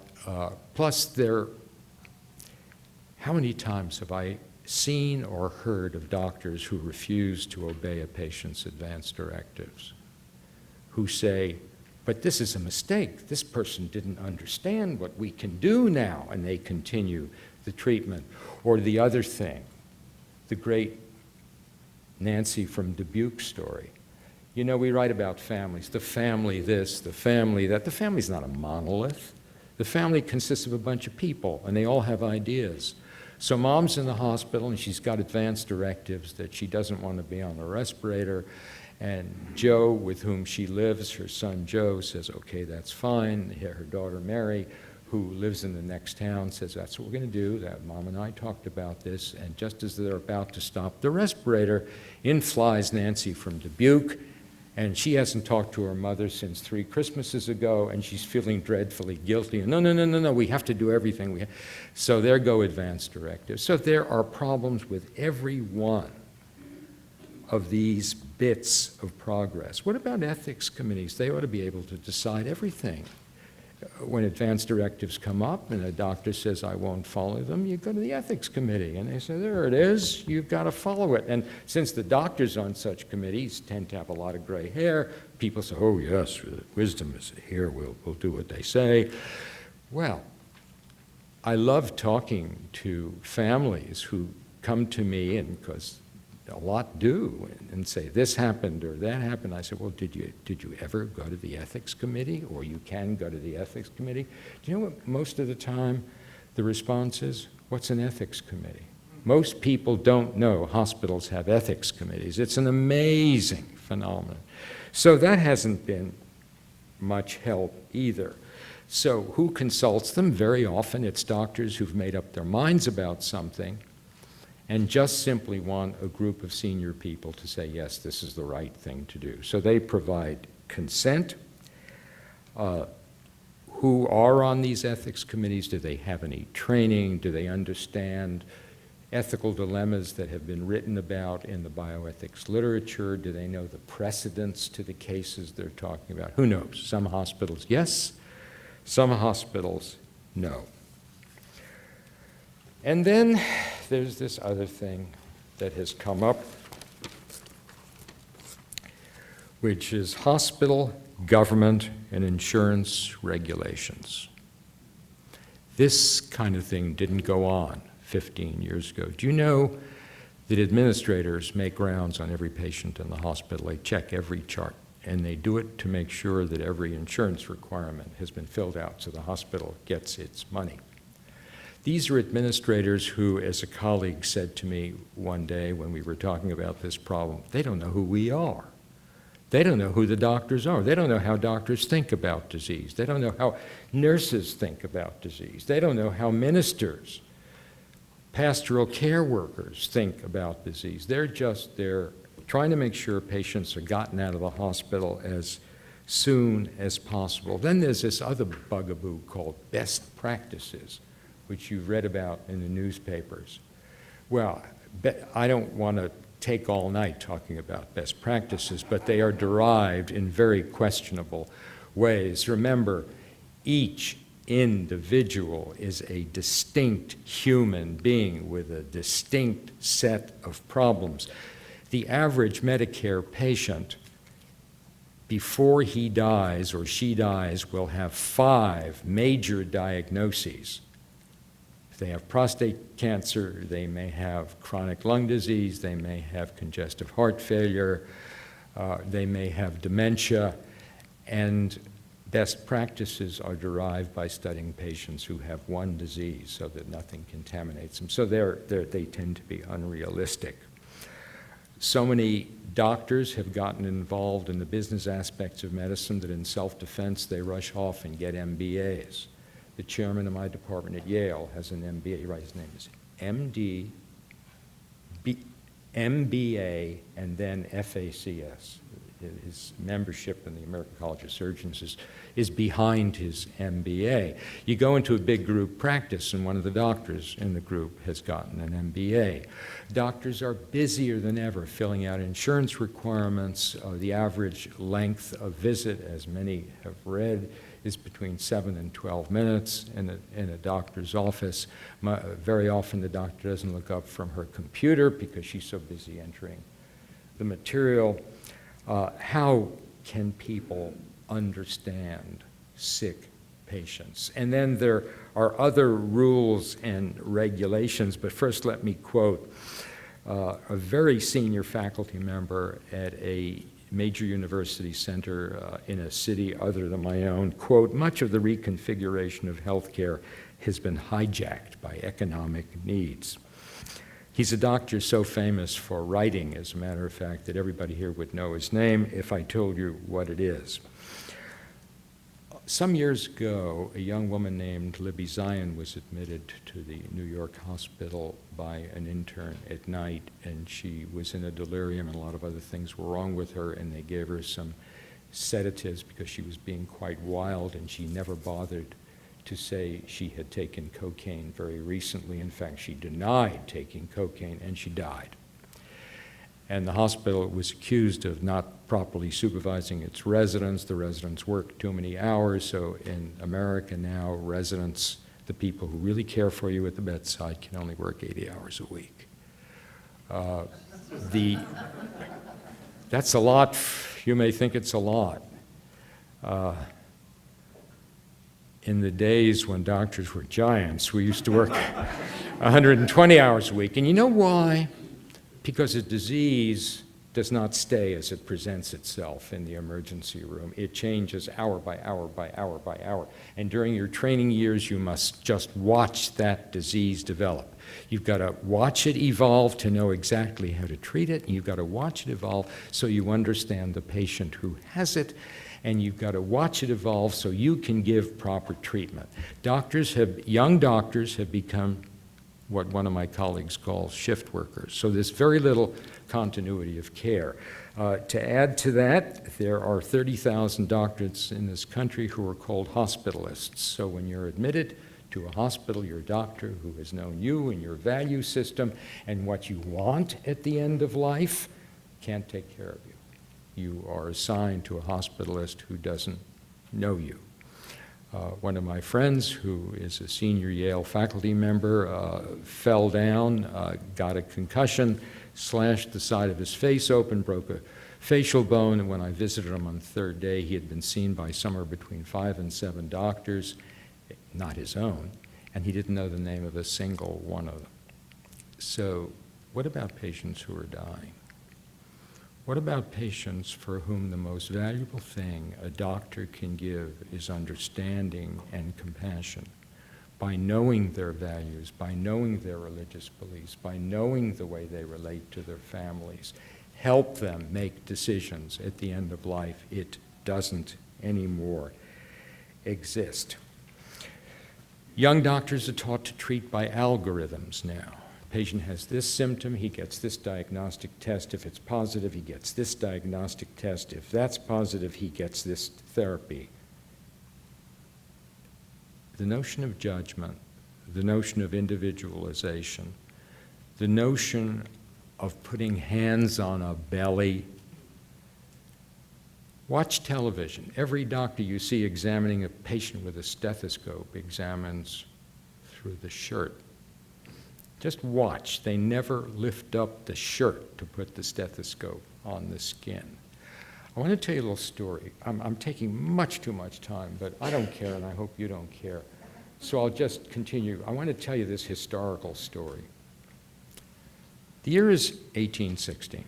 Plus, how many times have I seen or heard of doctors who refuse to obey a patient's advance directives, who say, but this is a mistake. This person didn't understand what we can do now, and they continue the treatment. Or the other thing, the great Nancy from Dubuque story. You know, we write about families, the family this, the family that. The family's not a monolith. The family consists of a bunch of people, and they all have ideas. So mom's in the hospital, and she's got advance directives that she doesn't want to be on a respirator. And Joe, with whom she lives, her son Joe, says, okay, that's fine. Her daughter Mary, who lives in the next town, says, that's what we're going to do. That Mom and I talked about this. And just as they're about to stop the respirator, in flies Nancy from Dubuque. And she hasn't talked to her mother since 3 Christmases ago, and she's feeling dreadfully guilty. And no, we have to do everything. So there go advance directives. So there are problems with every one of these bits of progress. What about ethics committees? They ought to be able to decide everything. When advance directives come up and a doctor says, I won't follow them, you go to the ethics committee, and they say, there it is, you've got to follow it. And since the doctors on such committees tend to have a lot of gray hair, people say, oh yes, wisdom is here, we'll do what they say. Well, I love talking to families who come to me, and because a lot do, and say, this happened or that happened. I said, well, did you ever go to the ethics committee? Or you can go to the ethics committee. Do you know what most of the time the response is? What's an ethics committee? Most people don't know hospitals have ethics committees. It's an amazing phenomenon. So that hasn't been much help either. So who consults them? Very often it's doctors who've made up their minds about something and just simply want a group of senior people to say, yes, this is the right thing to do. So they provide consent. Who are on these ethics committees? Do they have any training? Do they understand ethical dilemmas that have been written about in the bioethics literature? Do they know the precedents to the cases they're talking about? Who knows? Some hospitals, yes. Some hospitals, no. And then there's this other thing that has come up, which is hospital, government, and insurance regulations. This kind of thing didn't go on 15 years ago. Do you know that administrators make rounds on every patient in the hospital? They check every chart, and they do it to make sure that every insurance requirement has been filled out so the hospital gets its money. These are administrators who, as a colleague said to me one day when we were talking about this problem, they don't know who we are. They don't know who the doctors are. They don't know how doctors think about disease. They don't know how nurses think about disease. They don't know how ministers, pastoral care workers think about disease. They're just there trying to make sure patients are gotten out of the hospital as soon as possible. Then there's this other bugaboo called best practices, which you've read about in the newspapers. Well, I don't want to take all night talking about best practices, but they are derived in very questionable ways. Remember, each individual is a distinct human being with a distinct set of problems. The average Medicare patient, before he dies or she dies, will have 5 major diagnoses. If they have prostate cancer, they may have chronic lung disease, they may have congestive heart failure, they may have dementia, and best practices are derived by studying patients who have one disease so that nothing contaminates them. So they tend to be unrealistic. So many doctors have gotten involved in the business aspects of medicine that in self-defense they rush off and get MBAs. The chairman of my department at Yale has an MBA, right? His name is M.D. MBA, and then FACS. His membership in the American College of Surgeons is behind his MBA. You go into a big group practice, and one of the doctors in the group has gotten an MBA. Doctors are busier than ever filling out insurance requirements. The average length of visit, as many have read, is between 7 and 12 minutes in a doctor's office. Very often the doctor doesn't look up from her computer because she's so busy entering the material. How can people understand sick patients? And then there are other rules and regulations, but first let me quote a very senior faculty member at a major university center in a city other than my own, quote, "Much of the reconfiguration of healthcare has been hijacked by economic needs." He's a doctor so famous for writing, as a matter of fact, that everybody here would know his name if I told you what it is. Some years ago, a young woman named Libby Zion was admitted to the New York hospital by an intern at night, and she was in a delirium, and a lot of other things were wrong with her, and they gave her some sedatives because she was being quite wild, and she never bothered to say she had taken cocaine very recently. In fact, she denied taking cocaine, and she died. And the hospital was accused of not properly supervising its residents. The residents worked too many hours, so in America now, residents, the people who really care for you at the bedside, can only work 80 hours a week. That's a lot. You may think it's a lot. In the days when doctors were giants, we used to work 120 hours a week. And you know why? Because a disease does not stay as it presents itself in the emergency room. It changes hour by hour by hour by hour. And during your training years, you must just watch that disease develop. You've got to watch it evolve to know exactly how to treat it. You've got to watch it evolve so you understand the patient who has it. And you've got to watch it evolve so you can give proper treatment. Young doctors have become what one of my colleagues calls shift workers. So there's very little continuity of care. To add to that, there are 30,000 doctors in this country who are called hospitalists. So when you're admitted to a hospital, your doctor who has known you and your value system and what you want at the end of life can't take care of you. You are assigned to a hospitalist who doesn't know you. One of my friends, who is a senior Yale faculty member, fell down, got a concussion, slashed the side of his face open, broke a facial bone, and when I visited him on the third day, he had been seen by somewhere between 5 and 7 doctors, not his own, and he didn't know the name of a single one of them. So what about patients who are dying? What about patients for whom the most valuable thing a doctor can give is understanding and compassion? By knowing their values, by knowing their religious beliefs, by knowing the way they relate to their families, help them make decisions at the end of life. It doesn't anymore exist. Young doctors are taught to treat by algorithms now. Patient has this symptom, he gets this diagnostic test. If it's positive, he gets this diagnostic test. If that's positive, he gets this therapy. The notion of judgment, the notion of individualization, the notion of putting hands on a belly. Watch television. Every doctor you see examining a patient with a stethoscope examines through the shirt. Just watch. They never lift up the shirt to put the stethoscope on the skin. I want to tell you a little story. I'm taking much too much time, but I don't care, and I hope you don't care. So I'll just continue. I want to tell you this historical story. The year is 1860,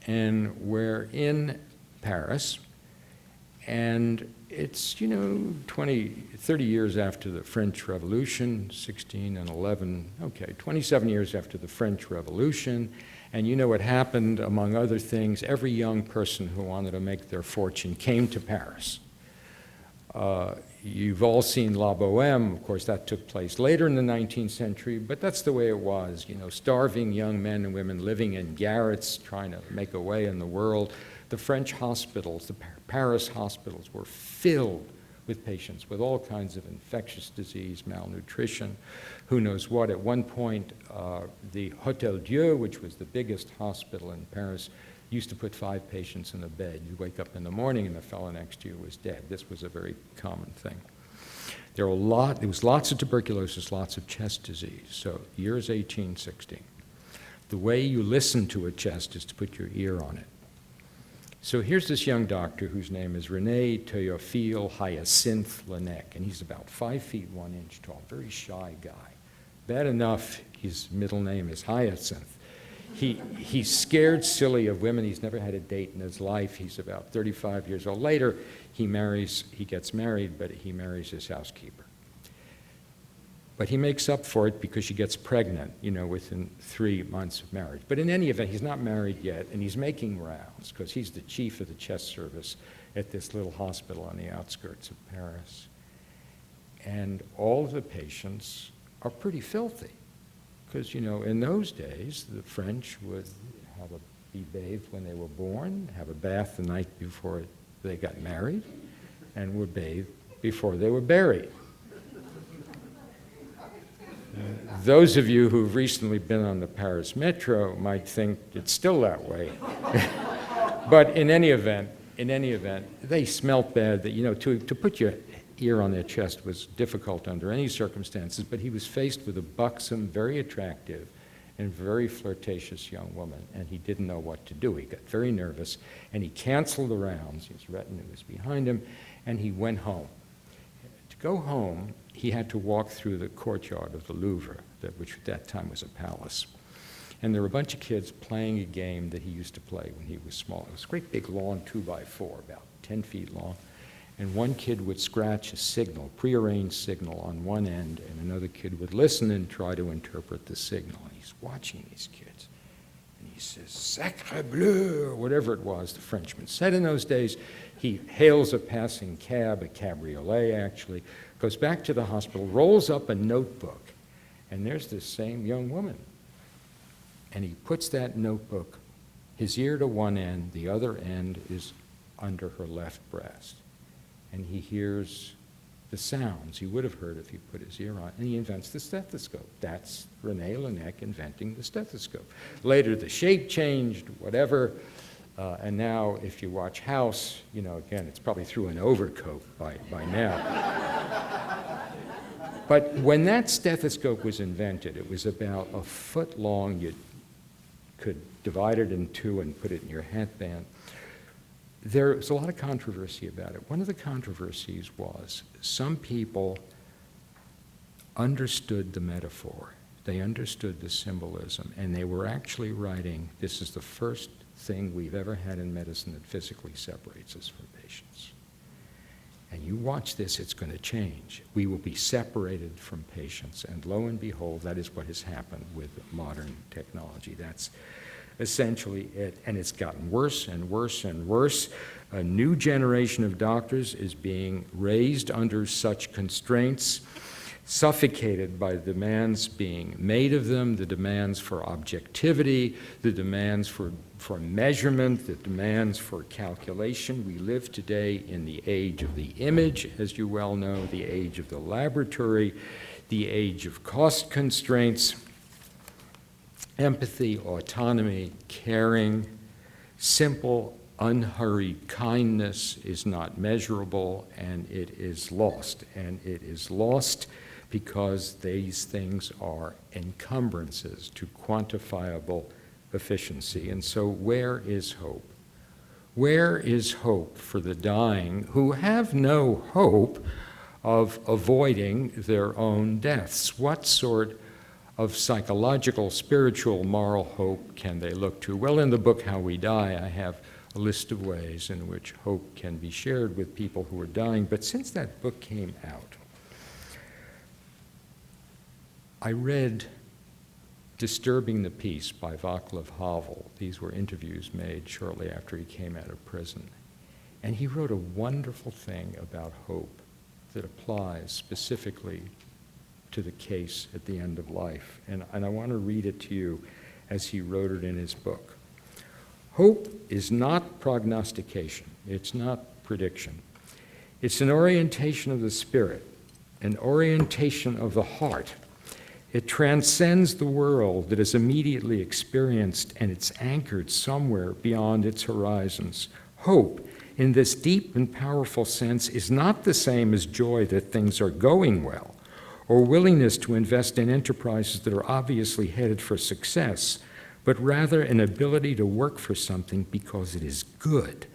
and we're in Paris, and it's, 30 years after the French Revolution, 16 and 11, 27 years after the French Revolution, and you know what happened, among other things, every young person who wanted to make their fortune came to Paris. You've all seen La Bohème. Of course, that took place later in the 19th century, but that's the way it was. You know, starving young men and women living in garrets, trying to make a way in the world. The French hospitals, the Paris hospitals, were filled with patients with all kinds of infectious disease, malnutrition, who knows what. At one point, the Hôtel Dieu, which was the biggest hospital in Paris, used to put 5 patients in a bed. You'd wake up in the morning and the fellow next to you was dead. This was a very common thing. There was lots of tuberculosis, lots of chest disease. So year is 1860. The way you listen to a chest is to put your ear on it. So here's this young doctor whose name is René Théophile Hyacinthe Laennec, and he's about 5 feet 1 inch tall, very shy guy. Bad enough his middle name is Hyacinth. He's scared silly of women. He's never had a date in his life. He's about 35 years old. Later, he gets married, but he marries his housekeeper. But he makes up for it because she gets pregnant, you know, within 3 months of marriage. But in any event, he's not married yet, and he's making rounds because he's the chief of the chest service at this little hospital on the outskirts of Paris. And all of the patients are pretty filthy because, you know, in those days, the French would be bathed when they were born, have a bath the night before they got married, and were bathed before they were buried. Those of you who've recently been on the Paris Metro might think it's still that way. But in any event, they smelt bad. That, you know, to put your ear on their chest was difficult under any circumstances, but he was faced with a buxom, very attractive, and very flirtatious young woman, and he didn't know what to do. He got very nervous, and he canceled the rounds. His retinue was behind him, and he went home. To go home, he had to walk through the courtyard of the Louvre, which at that time was a palace. And there were a bunch of kids playing a game that he used to play when he was small. It was a great big long 2x4, about 10 feet long. And one kid would scratch a signal, prearranged signal on one end, and another kid would listen and try to interpret the signal. And he's watching these kids. And he says, "Sacre bleu," or whatever it was the Frenchman said in those days. He hails a passing cab, a cabriolet actually, goes back to the hospital, rolls up a notebook, and there's this same young woman. And he puts that notebook, his ear to one end, the other end is under her left breast. And he hears the sounds he would have heard if he put his ear on, and he invents the stethoscope. That's René Laennec inventing the stethoscope. Later, the shape changed, whatever, and now if you watch House, you know, again, it's probably through an overcoat by now. But when that stethoscope was invented, it was about a foot long. You could divide it in two and put it in your hatband. There was a lot of controversy about it. One of the controversies was some people understood the metaphor. They understood the symbolism, and they were actually writing, this is the first thing we've ever had in medicine that physically separates us from patients. And you watch this, it's going to change. We will be separated from patients, and lo and behold, that is what has happened with modern technology. That's essentially it, and it's gotten worse and worse and worse. A new generation of doctors is being raised under such constraints, suffocated by the demands being made of them, the demands for objectivity, the demands for measurement, the demands for calculation. We live today in the age of the image, as you well know, the age of the laboratory, the age of cost constraints. Empathy, autonomy, caring, simple, unhurried kindness is not measurable, and it is lost. And it is lost because these things are encumbrances to quantifiable efficiency. And so where is hope? Where is hope for the dying who have no hope of avoiding their own deaths? What sort of psychological, spiritual, moral hope can they look to? Well, in the book How We Die, I have a list of ways in which hope can be shared with people who are dying. But since that book came out, I read Disturbing the Peace by Václav Havel. These were interviews made shortly after he came out of prison. And he wrote a wonderful thing about hope that applies specifically to the case at the end of life. And I want to read it to you as he wrote it in his book. Hope is not prognostication. It's not prediction. It's an orientation of the spirit, an orientation of the heart. It transcends the world that is immediately experienced, and it's anchored somewhere beyond its horizons. Hope, in this deep and powerful sense, is not the same as joy that things are going well, or willingness to invest in enterprises that are obviously headed for success, but rather an ability to work for something because it is good,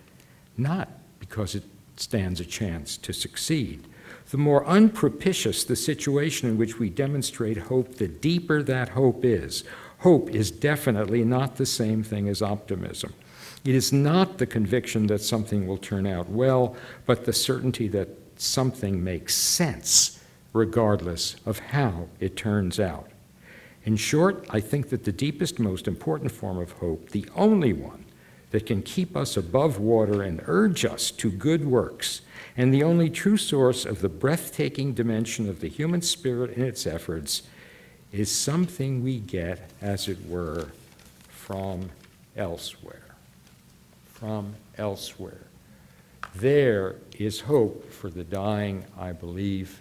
not because it stands a chance to succeed. The more unpropitious the situation in which we demonstrate hope, the deeper that hope is. Hope is definitely not the same thing as optimism. It is not the conviction that something will turn out well, but the certainty that something makes sense, regardless of how it turns out. In short, I think that the deepest, most important form of hope, the only one that can keep us above water and urge us to good works, and the only true source of the breathtaking dimension of the human spirit and its efforts, is something we get, as it were, from elsewhere. From elsewhere. There is hope for the dying, I believe,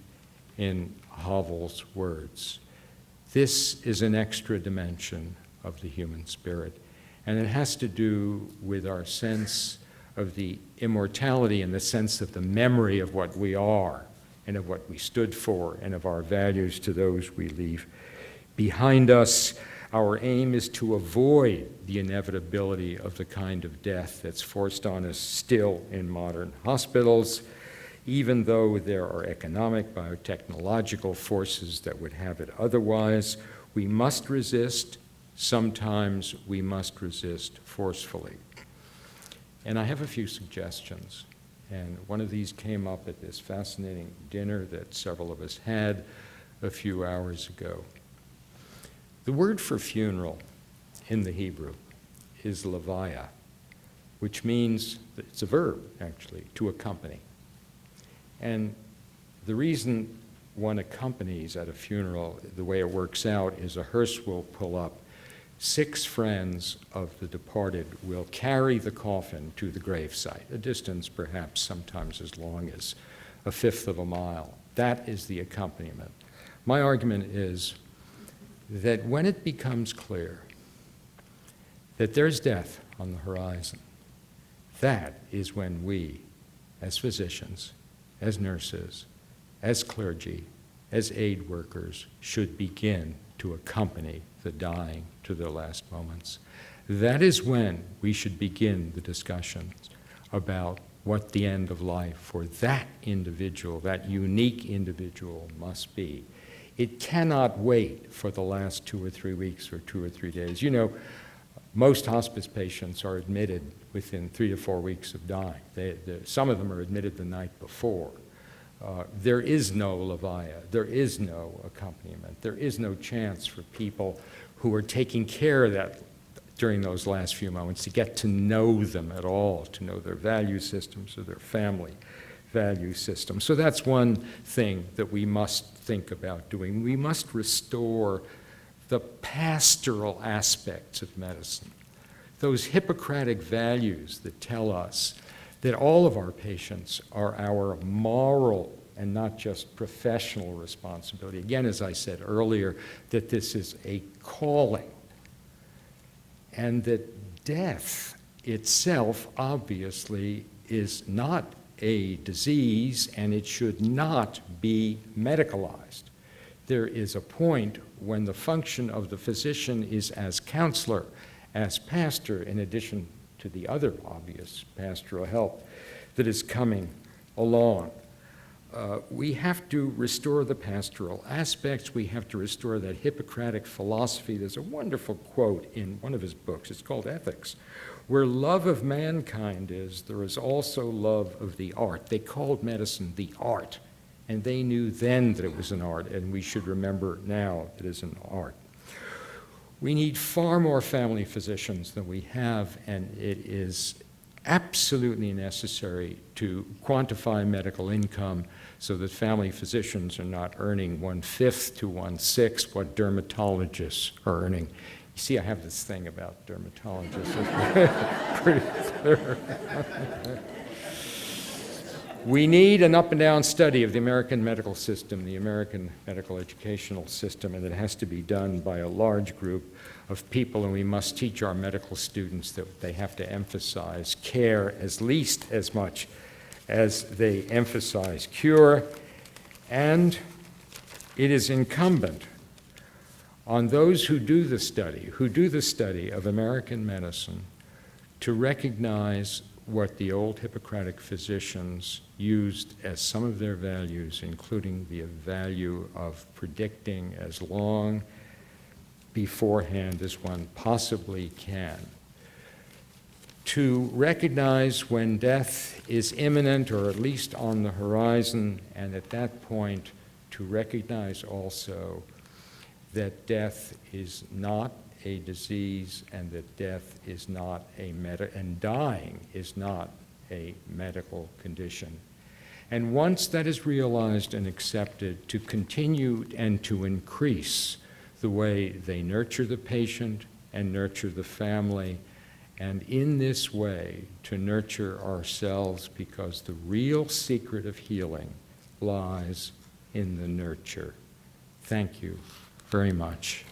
in Havel's words. This is an extra dimension of the human spirit, and it has to do with our sense of the immortality and the sense of the memory of what we are and of what we stood for and of our values to those we leave behind us. Our aim is to avoid the inevitability of the kind of death that's forced on us still in modern hospitals, even though there are economic, biotechnological forces that would have it otherwise. We must resist. Sometimes we must resist forcefully. And I have a few suggestions. And one of these came up at this fascinating dinner that several of us had a few hours ago. The word for funeral in the Hebrew is levaya, which means, it's a verb actually, to accompany. And the reason one accompanies at a funeral, the way it works out, is a hearse will pull up. 6 friends of the departed will carry the coffin to the gravesite, a distance perhaps sometimes as long as a fifth of a mile. That is the accompaniment. My argument is that when it becomes clear that there's death on the horizon, that is when we, as physicians, as nurses, as clergy, as aid workers, should begin to accompany the dying to their last moments. That is when we should begin the discussions about what the end of life for that individual, that unique individual, must be. It cannot wait for the last 2 or 3 weeks or 2 or 3 days. You know, most hospice patients are admitted within 3 to 4 weeks of dying. Some of them are admitted the night before. There is no levaya, there is no accompaniment, there is no chance for people who are taking care of that during those last few moments to get to know them at all, to know their value systems or their family value system. So that's one thing that we must think about doing. We must restore the pastoral aspects of medicine, those Hippocratic values that tell us that all of our patients are our moral and not just professional responsibility. Again, as I said earlier, that this is a calling, and that death itself obviously is not a disease, and it should not be medicalized. There is a point when the function of the physician is as counselor, as pastor, in addition to the other obvious pastoral help that is coming along. We have to restore the pastoral aspects. We have to restore that Hippocratic philosophy. There's a wonderful quote in one of his books. It's called Ethics. Where love of mankind is, there is also love of the art. They called medicine the art, and they knew then that it was an art, and we should remember now it is an art. We need far more family physicians than we have, and it is absolutely necessary to quantify medical income so that family physicians are not earning 1/5 to 1/6 what dermatologists are earning. You see, I have this thing about dermatologists. It's pretty clear. We need an up-and-down study of the American medical system, the American medical educational system, and it has to be done by a large group of people, and we must teach our medical students that they have to emphasize care at least as much as they emphasize cure. And it is incumbent on those who do the study of American medicine, to recognize what the old Hippocratic physicians used as some of their values, including the value of predicting as long beforehand as one possibly can. To recognize when death is imminent or at least on the horizon, and at that point to recognize also that death is not a disease and that death is not and dying is not a medical condition. And once that is realized and accepted, to continue and to increase the way they nurture the patient and nurture the family, and in this way to nurture ourselves, because the real secret of healing lies in the nurture. Thank you very much.